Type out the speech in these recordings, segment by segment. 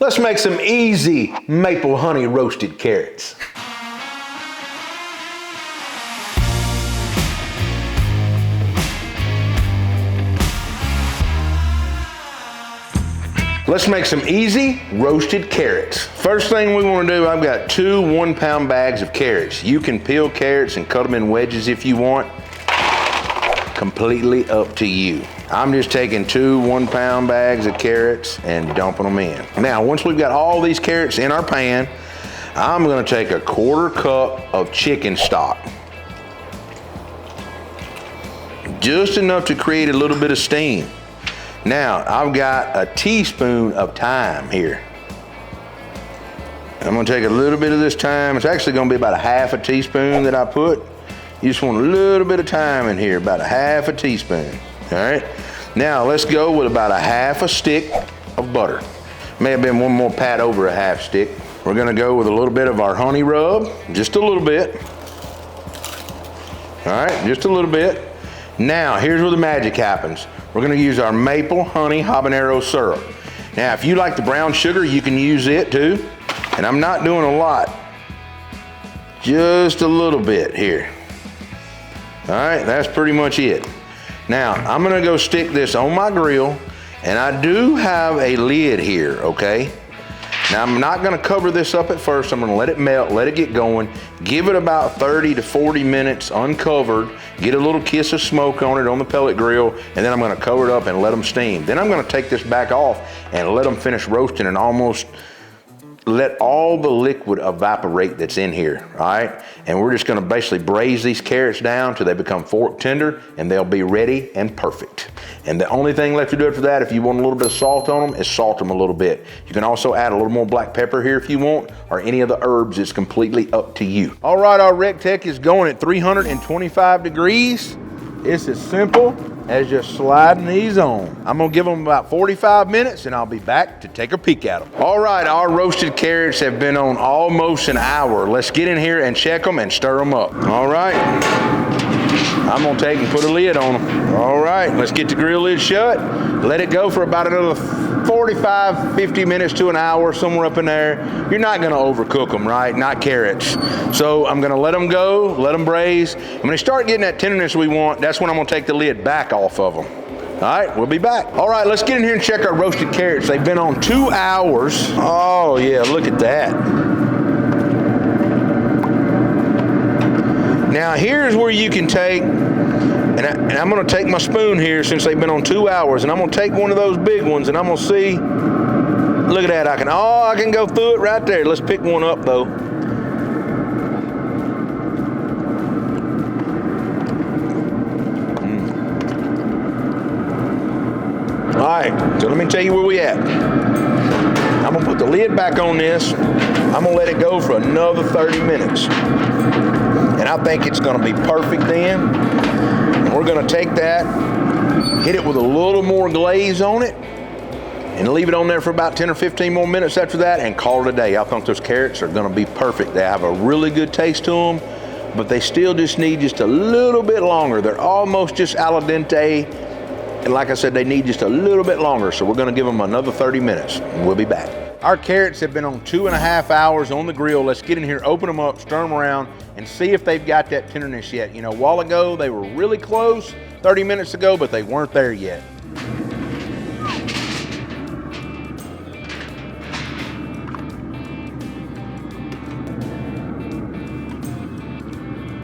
Let's make some easy maple honey roasted carrots. Let's make some easy roasted carrots. First thing we want to do, I've got 2 1-pound bags of carrots. You can peel carrots and cut them in wedges if you want. Completely up to you. I'm just taking 2 1-pound bags of carrots and dumping them in. Now, once we've got all these carrots in our pan, I'm gonna take a 1/4 cup of chicken stock. Just enough to create a little bit of steam. Now, I've got a teaspoon of thyme here. I'm gonna take a little bit of this thyme. It's actually gonna be about a 1/2 teaspoon that I put. You just want a little bit of thyme in here, about a 1/2 teaspoon, all right? Now, let's go with about a 1/2 stick of butter. May have been one more pat over a 1/2 stick. We're gonna go with a little bit of our honey rub, just a little bit. All right, just a little bit. Now, here's where the magic happens. We're gonna use our Maple Honey Habanero syrup. Now, if you like the brown sugar, you can use it too. And I'm not doing a lot, just a little bit here. All right, that's pretty much it. Now, I'm gonna go stick this on my grill, and I do have a lid here, okay? Now, I'm not gonna cover this up at first. I'm gonna let it melt, let it get going, give it about 30 to 40 minutes uncovered, get a little kiss of smoke on it on the pellet grill, and then I'm gonna cover it up and let them steam. Then I'm gonna take this back off and let them finish roasting and almost let all the liquid evaporate that's in here, all right? And we're just gonna basically braise these carrots down till they become fork tender, and they'll be ready and perfect. And the only thing left to do after that, if you want a little bit of salt on them, is salt them a little bit. You can also add a little more black pepper here if you want, or any of the herbs. It's completely up to you. All right, our Recteq is going at 325 degrees. It's as simple as just sliding these on. I'm gonna give them about 45 minutes and I'll be back to take a peek at them. All right, our roasted carrots have been on almost an hour. Let's get in here and check them and stir them up. All right, I'm gonna take and put a lid on them. All right, let's get the grill lid shut. Let it go for about another 45, 50 minutes to an hour, somewhere up in there. You're not gonna overcook them, right? Not carrots. So I'm gonna let them go, let them braise. And when they start getting that tenderness we want, that's when I'm gonna take the lid back off of them. All right, we'll be back. All right, let's get in here and check our roasted carrots. They've been on 2 hours. Oh yeah, look at that. Now here's where you can take, and I'm gonna take my spoon here since they've been on 2 hours, and I'm gonna take one of those big ones and I'm gonna see, look at that, I can go through it right there. Let's pick one up though. All right, so let me tell you where we at. I'm gonna put the lid back on this. I'm gonna let it go for another 30 minutes. And I think it's gonna be perfect then. And we're gonna take that, hit it with a little more glaze on it, and leave it on there for about 10 or 15 more minutes after that and call it a day. I think those carrots are gonna be perfect. They have a really good taste to them, but they still just need just a little bit longer. They're almost just al dente. And like I said, they need just a little bit longer. So we're gonna give them another 30 minutes and we'll be back. Our carrots have been on 2.5 hours on the grill. Let's get in here, open them up, stir them around, and see if they've got that tenderness yet. You know, a while ago, they were really close, 30 minutes ago, but they weren't there yet.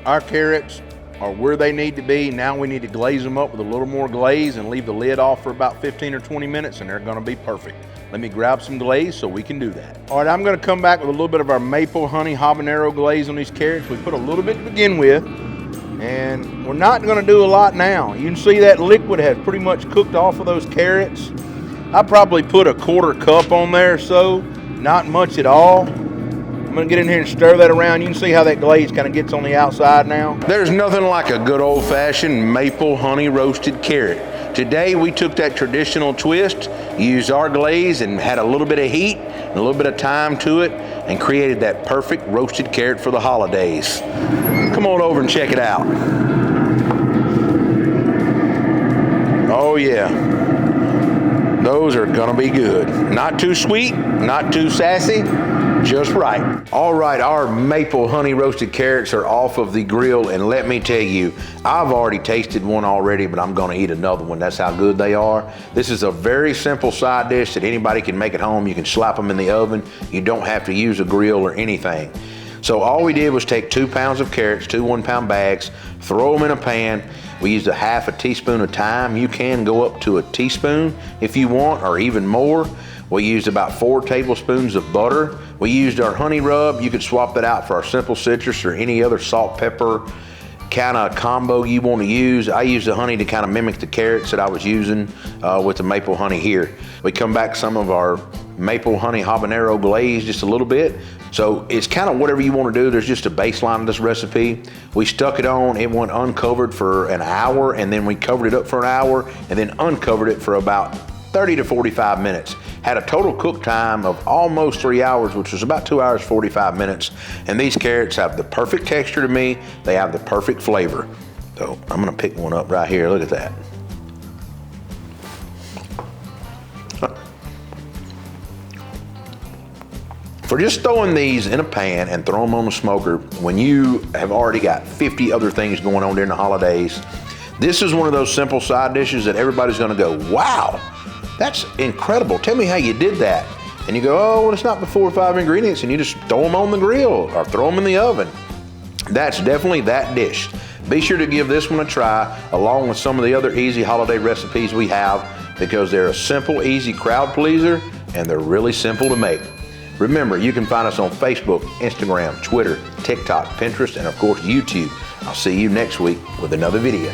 Our carrots are where they need to be. Now we need to glaze them up with a little more glaze and leave the lid off for about 15 or 20 minutes, and they're gonna be perfect. Let me grab some glaze so we can do that. All right, I'm gonna come back with a little bit of our Maple Honey Habanero Glaze on these carrots. We put a little bit to begin with, and we're not gonna do a lot now. You can see that liquid has pretty much cooked off of those carrots. I probably put a 1/4 cup on there or so, not much at all. I'm gonna get in here and stir that around. You can see how that glaze kind of gets on the outside now. There's nothing like a good old-fashioned maple honey roasted carrot. Today we took that traditional twist, used our glaze and had a little bit of heat and a little bit of time to it and created that perfect roasted carrot for the holidays. Come on over and check it out. Oh yeah. Those are gonna be good. Not too sweet, not too sassy, just right. All right, our maple honey roasted carrots are off of the grill, and let me tell you, I've already tasted one already, but I'm gonna eat another one. That's how good they are. This is a very simple side dish that anybody can make at home. You can slap them in the oven. You don't have to use a grill or anything. So all we did was take 2 pounds of carrots, 2 1-pound bags, throw them in a pan. We used a half a teaspoon of thyme. You can go up to a teaspoon if you want, or even more. We used about 4 tablespoons of butter. We used our honey rub. You could swap that out for our simple citrus or any other salt, pepper kind of combo you want to use. I used the honey to kind of mimic the carrots that I was using with the maple honey here. We come back some of our Maple Honey Habanero Glaze just a little bit. So it's kind of whatever you want to do. There's just a baseline of this recipe. We stuck it on, it went uncovered for an hour, and then we covered it up for an hour, and then uncovered it for about 30 to 45 minutes. Had a total cook time of almost 3 hours, which was about 2 hours, 45 minutes. And these carrots have the perfect texture to me. They have the perfect flavor. So I'm gonna pick one up right here, look at that. For just throwing these in a pan and throw them on the smoker when you have already got 50 other things going on during the holidays, this is one of those simple side dishes that everybody's gonna go, wow, that's incredible. Tell me how you did that. And you go, oh, well, it's not but 4 or 5 ingredients, and you just throw them on the grill or throw them in the oven. That's definitely that dish. Be sure to give this one a try along with some of the other easy holiday recipes we have, because they're a simple, easy crowd pleaser, and they're really simple to make. Remember, you can find us on Facebook, Instagram, Twitter, TikTok, Pinterest, and of course YouTube. I'll see you next week with another video.